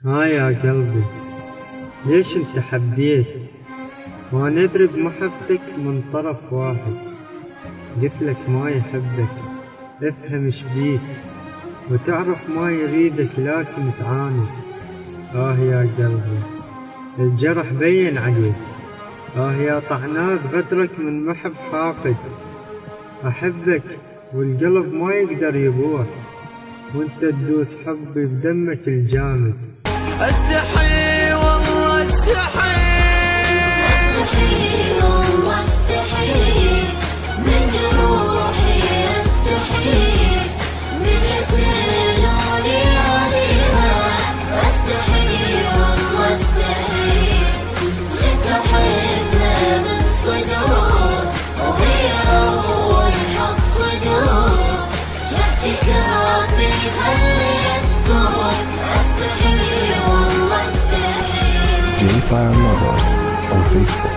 ها يا قلبي، ليش انت حبيت؟ ما ندري بمحبتك من طرف واحد. قلتلك ما يحبك، افهم ايش بيك، وتعرف ما يريدك لكن تعاند. يا قلبي، الجرح بين عليك. يا طعنات غدرك من محب حاقد. احبك والقلب ما يقدر يبوح، وانت تدوس حبي بدمك الجامد. استحي والله استحي، استحي والله استحي من جروحي، استحي من يسألوني عليها. استحي والله استحي، جيت احبها من صدور وهي اول حق صدور. شحتي كافي خلي يسكت، استحي والله استحي. J-Fire Lovers on Facebook.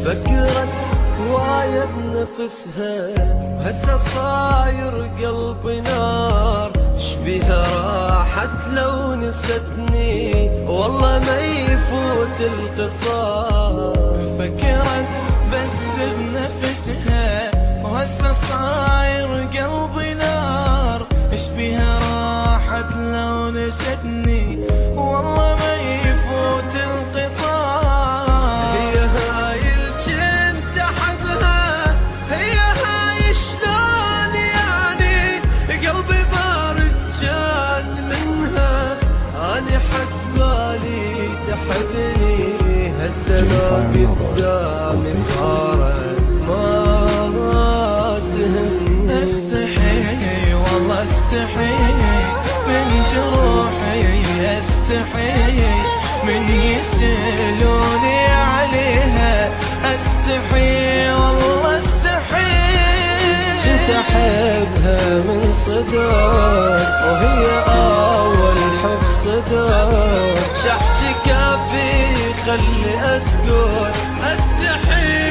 فكرت هواية بنفسها، وهسه صاير قلبي نار. شبيها راحت لو نستني، والله ما يفوت القطار. فكرت بس بنفسها، وهسه صاير قلبي نار. شبيها راحت لو نستني، والله ما يفوت القطار. هي هاي الجنت احبها، هي هاي شلون يعني قلبي بارد جان منها. اني حسبالي تحبني، هسه ما قدامي صارت ما تهمني. استحي والله استحي من جروحي، استحي من يسألوني عليها. استحي والله استحي، كنت احبها من صدور وهي اول حب صدور. شحتي كافي خلي اسكت، استحي